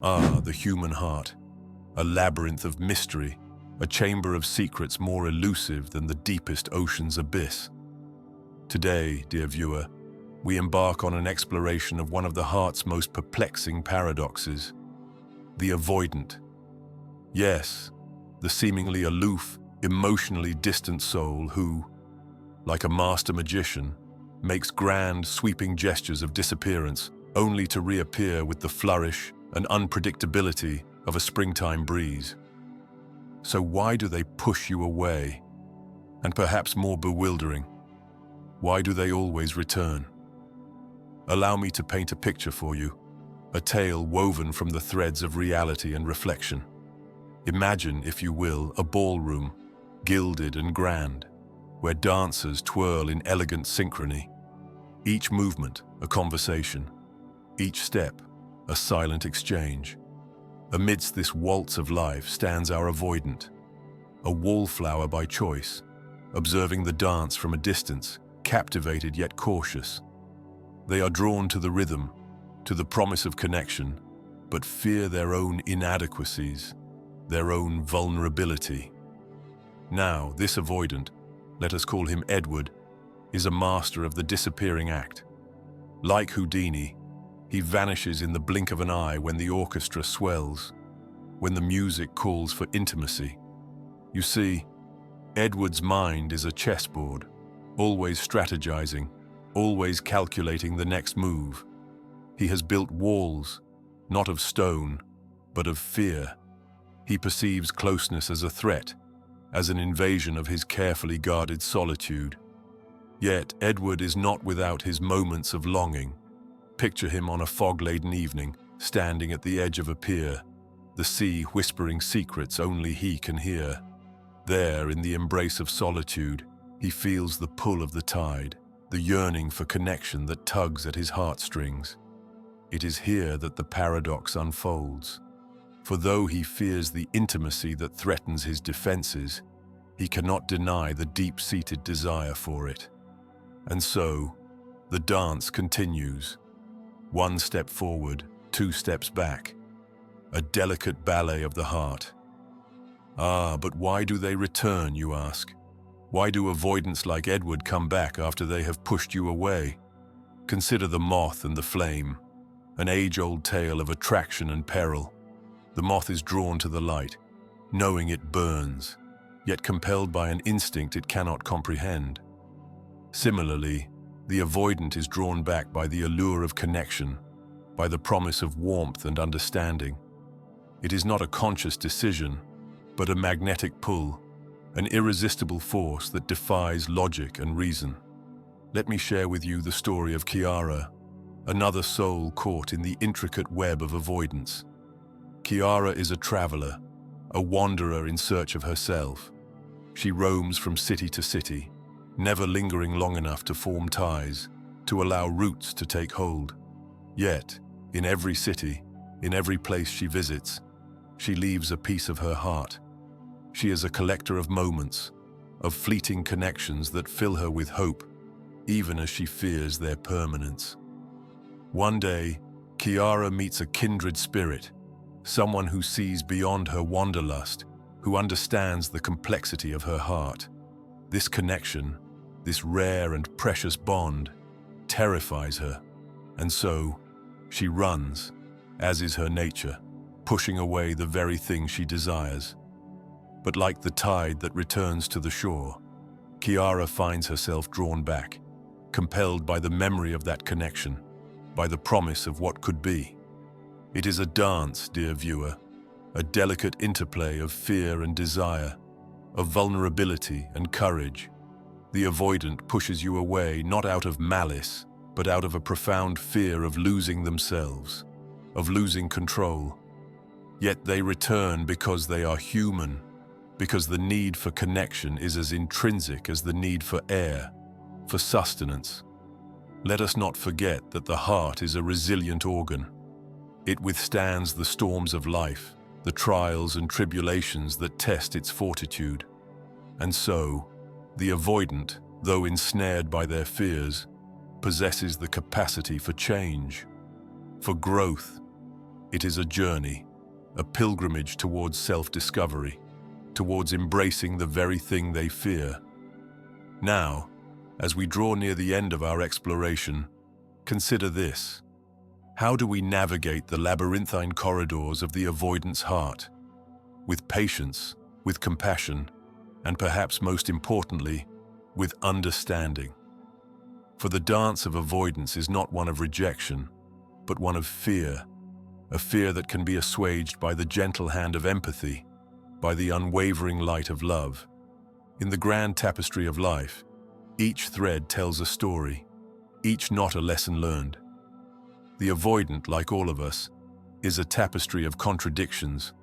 Ah, the human heart, a labyrinth of mystery, a chamber of secrets more elusive than the deepest ocean's abyss. Today, dear viewer, we embark on an exploration of one of the heart's most perplexing paradoxes, the avoidant. Yes, the seemingly aloof, emotionally distant soul who, like a master magician, makes grand, sweeping gestures of disappearance only to reappear with the flourish and unpredictability of a springtime breeze. So why do they push you away? And perhaps more bewildering, why do they always return? Allow me to paint a picture for you, a tale woven from the threads of reality and reflection. Imagine, if you will, a ballroom, gilded and grand, where dancers twirl in elegant synchrony. Each movement, a conversation. Each step, a silent exchange. Amidst this waltz of life stands our avoidant, a wallflower by choice, observing the dance from a distance, captivated yet cautious. They are drawn to the rhythm, to the promise of connection, but fear their own inadequacies, their own vulnerability. Now, this avoidant, let us call him Edward, is a master of the disappearing act. Like Houdini, he vanishes in the blink of an eye when the orchestra swells, when the music calls for intimacy. You see, Edward's mind is a chessboard, always strategizing, always calculating the next move. He has built walls, not of stone, but of fear. He perceives closeness as a threat, as an invasion of his carefully guarded solitude. Yet Edward is not without his moments of longing. Picture him on a fog-laden evening, standing at the edge of a pier, the sea whispering secrets only he can hear. There, in the embrace of solitude, he feels the pull of the tide, the yearning for connection that tugs at his heartstrings. It is here that the paradox unfolds. For though he fears the intimacy that threatens his defenses, he cannot deny the deep-seated desire for it. And so, the dance continues. One step forward, two steps back. A delicate ballet of the heart. Ah, but why do they return, you ask? Why do avoidants like Edward come back after they have pushed you away? Consider the moth and the flame, an age-old tale of attraction and peril. The moth is drawn to the light, knowing it burns, yet compelled by an instinct it cannot comprehend. Similarly, the avoidant is drawn back by the allure of connection, by the promise of warmth and understanding. It is not a conscious decision, but a magnetic pull, an irresistible force that defies logic and reason. Let me share with you the story of Chiara, another soul caught in the intricate web of avoidance. Chiara is a traveler, a wanderer in search of herself. She roams from city to city, never lingering long enough to form ties, to allow roots to take hold. Yet, in every city, in every place she visits, she leaves a piece of her heart. She is a collector of moments, of fleeting connections that fill her with hope, even as she fears their permanence. One day, Chiara meets a kindred spirit, someone who sees beyond her wanderlust, who understands the complexity of her heart. This connection, this rare and precious bond, terrifies her, and so she runs, as is her nature, pushing away the very thing she desires. But like the tide that returns to the shore, Chiara finds herself drawn back, compelled by the memory of that connection, by the promise of what could be. It is a dance, dear viewer, a delicate interplay of fear and desire, of vulnerability and courage. The avoidant pushes you away not out of malice, but out of a profound fear of losing themselves, of losing control. Yet they return because they are human, because the need for connection is as intrinsic as the need for air, for sustenance. Let us not forget that the heart is a resilient organ. It withstands the storms of life, the trials and tribulations that test its fortitude. And so, the avoidant, though ensnared by their fears, possesses the capacity for change, for growth, It is a journey, a pilgrimage towards self-discovery, towards embracing the very thing they fear. Now, as we draw near the end of our exploration, consider this. How do we navigate the labyrinthine corridors of the avoidance heart? With patience, with compassion, and perhaps most importantly, with understanding. For the dance of avoidance is not one of rejection, but one of fear, a fear that can be assuaged by the gentle hand of empathy, by the unwavering light of love. In the grand tapestry of life, each thread tells a story, each knot a lesson learned. The avoidant, like all of us, is a tapestry of contradictions,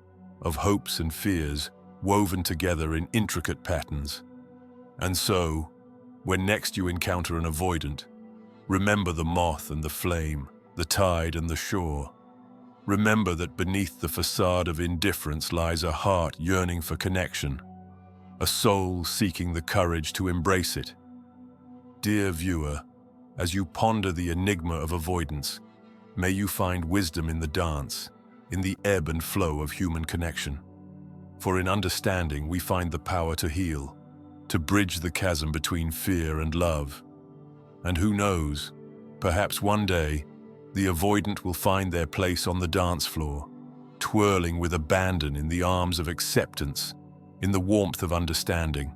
of hopes and fears woven together in intricate patterns. And so, when next you encounter an avoidant, remember the moth and the flame, the tide and the shore. Remember that beneath the facade of indifference lies a heart yearning for connection, a soul seeking the courage to embrace it. Dear viewer, as you ponder the enigma of avoidance, may you find wisdom in the dance, in the ebb and flow of human connection. For in understanding we find the power to heal, to bridge the chasm between fear and love. And who knows, perhaps one day, the avoidant will find their place on the dance floor, twirling with abandon in the arms of acceptance, in the warmth of understanding.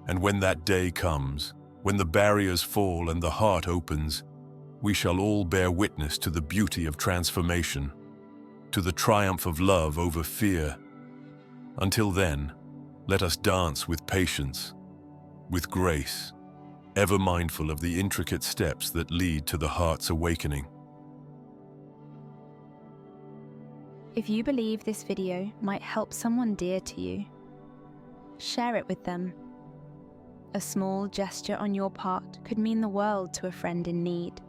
And when that day comes, when the barriers fall and the heart opens, we shall all bear witness to the beauty of transformation, to the triumph of love over fear. Until then, let us dance with patience, with grace, ever mindful of the intricate steps that lead to the heart's awakening. If you believe this video might help someone dear to you, share it with them. A small gesture on your part could mean the world to a friend in need.